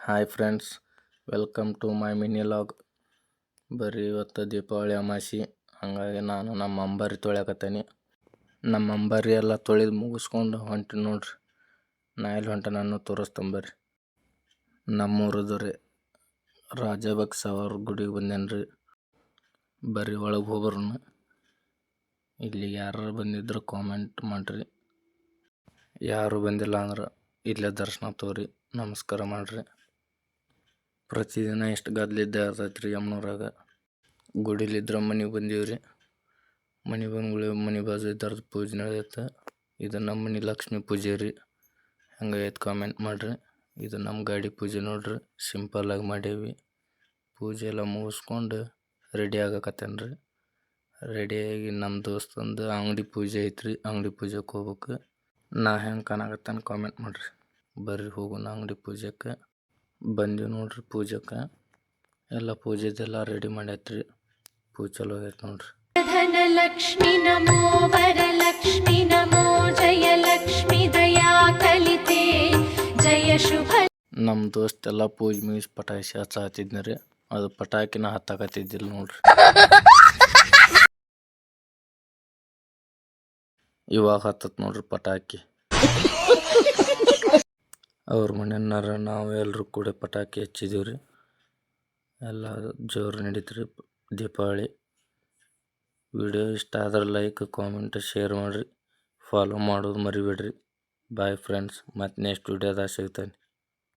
Hi friends, welcome to my mini log. ಬರ್ರಿ ಇವತ್ತು ದೀಪಾವಳಿ ಅಮಾಸಿ, ಹಾಗಾಗಿ ನಾನು ನಮ್ಮ ಅಂಬಾರಿ ತೊಳ್ಯಾಕತ್ತೀನಿ. ನಮ್ಮ ಅಂಬಾರಿ ಎಲ್ಲ ತೊಳೆದು ಮುಗಿಸ್ಕೊಂಡು ಹೊಂಟಿ ನೋಡ್ರಿ. ನಾ ಎಲ್ಲಿ ಹೊಂಟ ನಾನು ತೋರಿಸ್ತೇನೆ ಬರ್ರಿ. ನಮ್ಮೂರದು ರೀ ರಾಜಭಕ್ಸ ಅವ್ರ ಗುಡಿಗೆ ಬಂದೇನ್ರಿ. ಬರ್ರಿ ಒಳಗೆ ಹೋಗ್ಬರೋಣ. ಇಲ್ಲಿ ಯಾರು ಬಂದಿದ್ರು ಕಾಮೆಂಟ್ ಮಾಡಿರಿ, ಯಾರು ಬಂದಿಲ್ಲ ಅಂದ್ರೆ ಇಲ್ಲೇ ದರ್ಶನ ತೋರಿ ನಮಸ್ಕಾರ ಮಾಡಿರಿ. ಪ್ರತಿದಿನ ಎಷ್ಟು ಗದ್ಲಿದ್ದೆ ಇರ್ತೈತೆ ರೀ ಯಮ್ಮನೂರಾಗ. ಗುಡಿಲಿದ್ರೆ ಮನೆಗೆ ಬಂದೀವ್ರಿ. ಮನೆ ಬಂದ್ಗಳು ಮನೆ ಬಾಜು ಇದ್ದಾರ್ದು ಪೂಜೆ ನಡೆಯುತ್ತೆ. ಇದು ನಮ್ಮ ಮನೆ ಲಕ್ಷ್ಮೀ ಪೂಜೆ ರೀ. ಹಂಗಾಗೈತೆ ಕಾಮೆಂಟ್ ಮಾಡಿರಿ. ಇದು ನಮ್ಮ ಗಾಡಿ ಪೂಜೆ ನೋಡ್ರಿ, ಸಿಂಪಲ್ಲಾಗಿ ಮಾಡೀವಿ. ಪೂಜೆ ಎಲ್ಲ ಮುಗಿಸ್ಕೊಂಡು ರೆಡಿ ಆಗಕತ್ತೇನೆ ರೀ. ರೆಡಿಯಾಗಿ ನಮ್ಮ ದೋಸ್ತಂದು ಅಂಗಡಿ ಪೂಜೆ ಐತ್ರಿ, ಅಂಗಡಿ ಪೂಜೆಗೆ ಹೋಗ್ಬೇಕು. ನಾ ಹೆಂಗೆ ಕಾಣಕತ್ತೇನೆ ಕಾಮೆಂಟ್ ಮಾಡಿರಿ. ಬರ್ರಿ ಹೋಗೋಣ ಅಂಗಡಿ ಪೂಜೆಗೆ. ಬಂದೀವಿ ನೋಡ್ರಿ ಪೂಜೆಗೆ. ಎಲ್ಲ ಪೂಜೆದೆಲ್ಲ ರೆಡಿ ಮಾಡೈತ್ರಿ. ಪೂಜೆ ಚಲೋ ಆಗೈತೆ ನೋಡ್ರಿ. ಧನಲಕ್ಷ್ಮಿ ನಮೋ ವರಲಕ್ಷ್ಮಿ ನಮೋ ಜಯ ಲಕ್ಷ್ಮಿ ದಯಾ ಕಲಿತೆ ಜಯ ಶುಭ. ನಮ್ಮ ದೋಸ್ತ್ ಎಲ್ಲ ಪೂಜೆ ಮುಗಿಸಿ ಪಟಾಕಿ ಹಚ್ಚಾಕತ್ತಿದ್ನ ರೀ. ಅದು ಪಟಾಕಿನ ಹತ್ತಾಕತ್ತಿದ್ದಿಲ್ಲ ನೋಡ್ರಿ. ಇವಾಗ ಹತ್ತತ್ ನೋಡ್ರಿ ಪಟಾಕಿ. ಅವ್ರ ಮನೆಯನ್ನಾರ ನಾವು ಎಲ್ಲರೂ ಕೂಡ ಪಟಾಕಿ ಹಚ್ಚಿದೀವಿ ರೀ. ಎಲ್ಲ ಜೋರು ನಡೀತ್ರಿ ದೀಪಾವಳಿ. ವಿಡಿಯೋ ಇಷ್ಟ ಆದ್ರೆ ಲೈಕ್, ಕಾಮೆಂಟ್, ಶೇರ್ ಮಾಡಿರಿ. ಫಾಲೋ ಮಾಡೋದು ಮರಿಬೇಡ್ರಿ. ಬಾಯ್ ಫ್ರೆಂಡ್ಸ್, ಮತ್ತು ನೆಕ್ಸ್ಟ್ ವಿಡಿಯೋದಾಗ ಸಿಗ್ತೇನೆ.